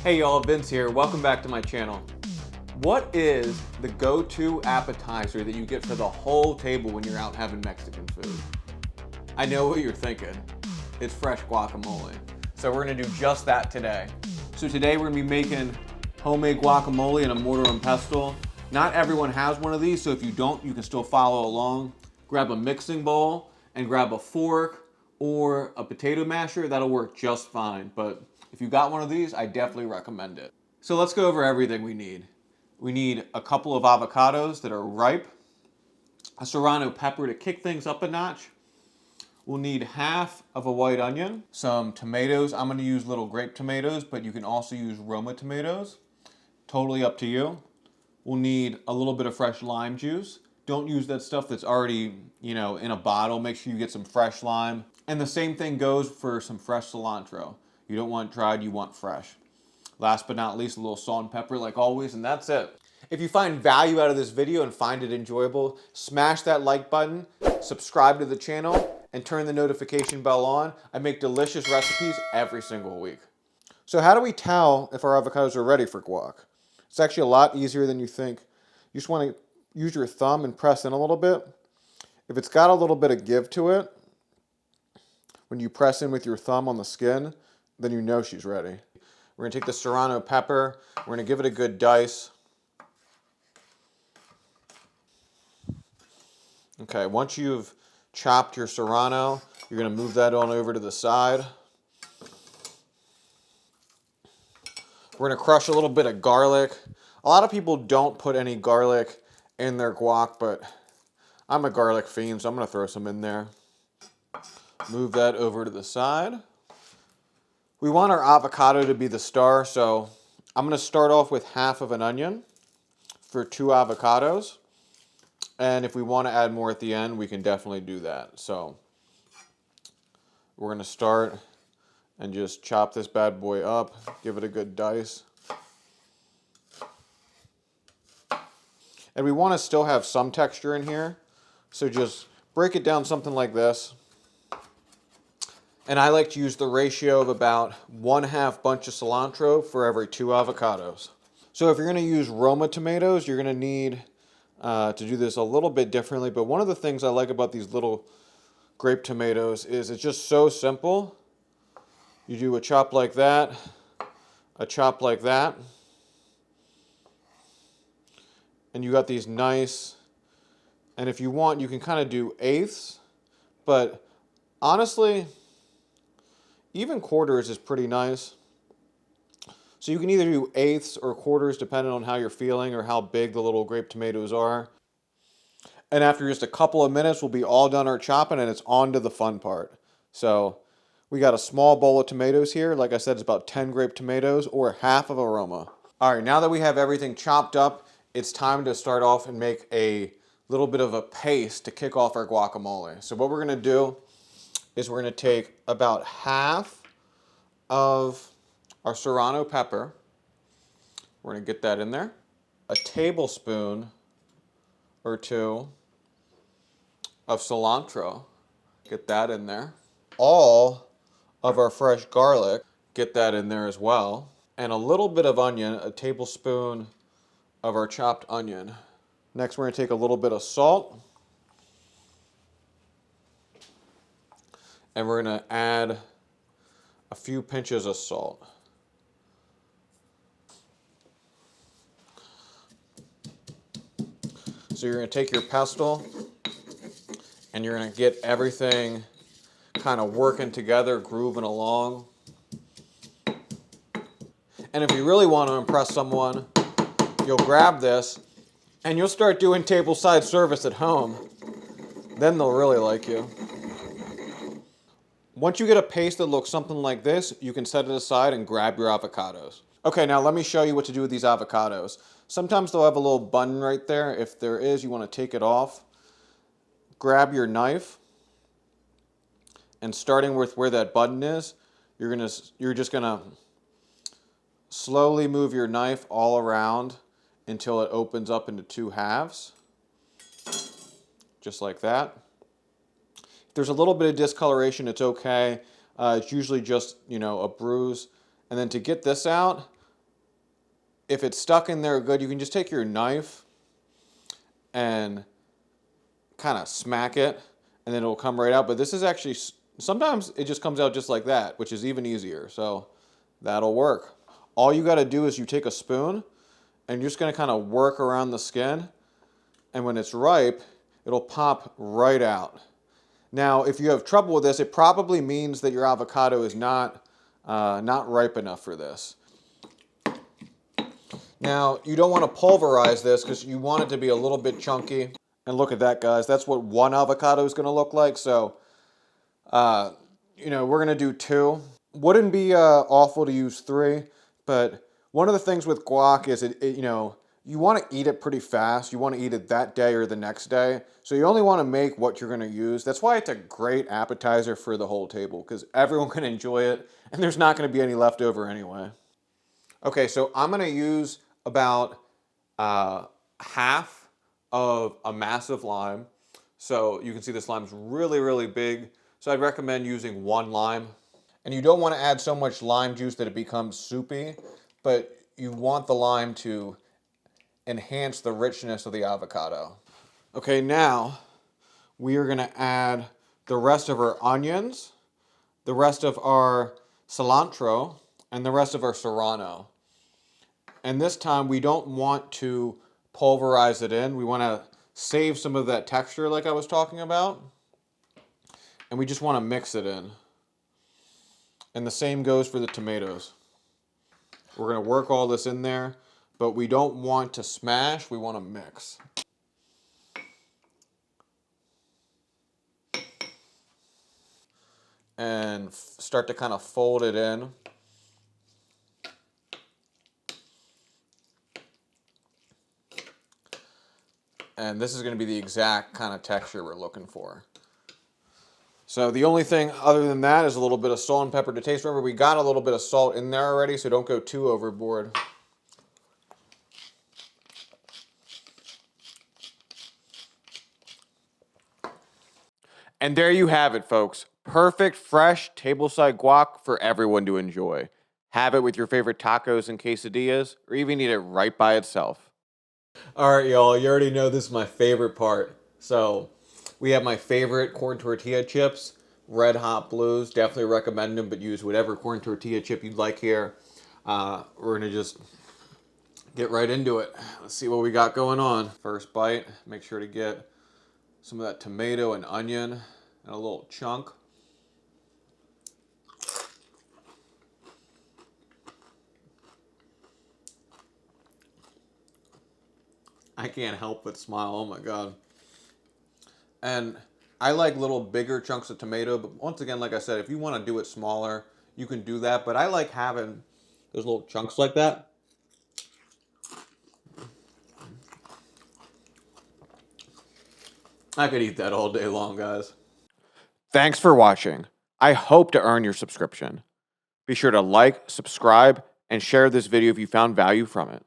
Hey y'all, Vince here. Welcome back to my channel. What is the go-to appetizer that you get for the whole table when you're out having Mexican food? I know what you're thinking. It's fresh guacamole. So we're gonna do just that today. So today we're gonna be making homemade guacamole in a mortar and pestle. Not everyone has one of these, so if you don't, you can still follow along. Grab a mixing bowl and grab a fork or a potato masher. That'll work just fine. But if you got one of these, I definitely recommend it. So let's go over everything we need. We need a couple of avocados that are ripe, a Serrano pepper to kick things up a notch. We'll need half of a white onion, some tomatoes. I'm gonna use little grape tomatoes, but you can also use Roma tomatoes. Totally up to you. We'll need a little bit of fresh lime juice. Don't use that stuff that's already, in a bottle. Make sure you get some fresh lime. And the same thing goes for some fresh cilantro. You don't want dried, you want fresh. Last but not least, a little salt and pepper like always, and that's it. If you find value out of this video and find it enjoyable, smash that like button, subscribe to the channel, and turn the notification bell on. I make delicious recipes every single week. So how do we tell if our avocados are ready for guac? It's actually a lot easier than you think. You just want to use your thumb and press in a little bit. If it's got a little bit of give to it, when you press in with your thumb on the skin, then you know she's ready. We're gonna take the Serrano pepper, we're gonna give it a good dice. Okay, once you've chopped your Serrano, you're gonna move that on over to the side. We're gonna crush a little bit of garlic. A lot of people don't put any garlic in their guac, but I'm a garlic fiend, so I'm gonna throw some in there. Move that over to the side. We want our avocado to be the star, so I'm going to start off with half of an onion for 2 avocados. And if we want to add more at the end, we can definitely do that. So we're going to start and just chop this bad boy up, give it a good dice. And we want to still have some texture in here, so just break it down something like this. And I like to use the ratio of about 1/2 bunch of cilantro for every 2 avocados. So if you're going to use Roma tomatoes, you're going to need to do this a little bit differently. But one of the things I like about these little grape tomatoes is it's just so simple. You do a chop like that, a chop like that. And you got these nice, and if you want, you can kind of do eighths. But honestly, even quarters is pretty nice. So you can either do eighths or quarters depending on how you're feeling or how big the little grape tomatoes are. And after just a couple of minutes, we'll be all done our chopping and it's on to the fun part. So we got a small bowl of tomatoes here. Like I said, it's about 10 grape tomatoes or half of a Roma. All right, now that we have everything chopped up, it's time to start off and make a little bit of a paste to kick off our guacamole. So what we're gonna do is we're going to take about half of our Serrano pepper. We're going to get that in there. A tablespoon or 2 of cilantro. Get that in there. All of our fresh garlic. Get that in there as well. And a little bit of onion, a tablespoon of our chopped onion. Next, we're going to take a little bit of salt. And we're going to add a few pinches of salt. So you're going to take your pestle and you're going to get everything kind of working together, grooving along. And if you really want to impress someone, you'll grab this and you'll start doing tableside service at home. Then they'll really like you. Once you get a paste that looks something like this, you can set it aside and grab your avocados. Okay, now let me show you what to do with these avocados. Sometimes they'll have a little button right there. If there is, you want to take it off. Grab your knife, and starting with where that button is, you're just gonna slowly move your knife all around until it opens up into 2 halves, just like that. If there's a little bit of discoloration, it's okay. It's usually just, a bruise. And then to get this out, if it's stuck in there good, you can just take your knife and kind of smack it, and then it'll come right out. But this is actually, sometimes it just comes out just like that, which is even easier. So that'll work. All you got to do is you take a spoon and you're just going to kind of work around the skin. And when it's ripe, it'll pop right out. Now, if you have trouble with this, it probably means that your avocado is not ripe enough for this. Now, you don't want to pulverize this because you want it to be a little bit chunky. And look at that, guys. That's what one avocado is going to look like. So, you know, we're going to do 2. Wouldn't be awful to use 3, but one of the things with guac is, you know, you want to eat it pretty fast. You want to eat it that day or the next day. So you only want to make what you're going to use. That's why it's a great appetizer for the whole table, because everyone can enjoy it, and there's not going to be any left over anyway. Okay, so I'm going to use about half of a massive lime. So you can see this lime's really, really big. So I'd recommend using 1 lime. And you don't want to add so much lime juice that it becomes soupy, but you want the lime to enhance the richness of the avocado. Okay, now we are going to add the rest of our onions, the rest of our cilantro, and the rest of our serrano. And this time we don't want to pulverize it in. We want to save some of that texture like I was talking about. And we just want to mix it in. And the same goes for the tomatoes. We're going to work all this in there, but we don't want to smash, we want to mix. And start to kind of fold it in. And this is going to be the exact kind of texture we're looking for. So the only thing other than that is a little bit of salt and pepper to taste. Remember, we got a little bit of salt in there already, so don't go too overboard. And there you have it, folks. Perfect, fresh, tableside guac for everyone to enjoy. Have it with your favorite tacos and quesadillas, or even eat it right by itself. All right, y'all, you already know this is my favorite part. So we have my favorite corn tortilla chips, Red Hot Blues. Definitely recommend them, but use whatever corn tortilla chip you'd like here. We're going to just get right into it. Let's see what we got going on. First bite, make sure to get some of that tomato and onion and a little chunk. I can't help but smile. Oh my God. And I like little bigger chunks of tomato, but once again, like I said, if you want to do it smaller, you can do that. But I like having those little chunks like that. I could eat that all day long, guys. Thanks for watching. I hope to earn your subscription. Be sure to like, subscribe, and share this video if you found value from it.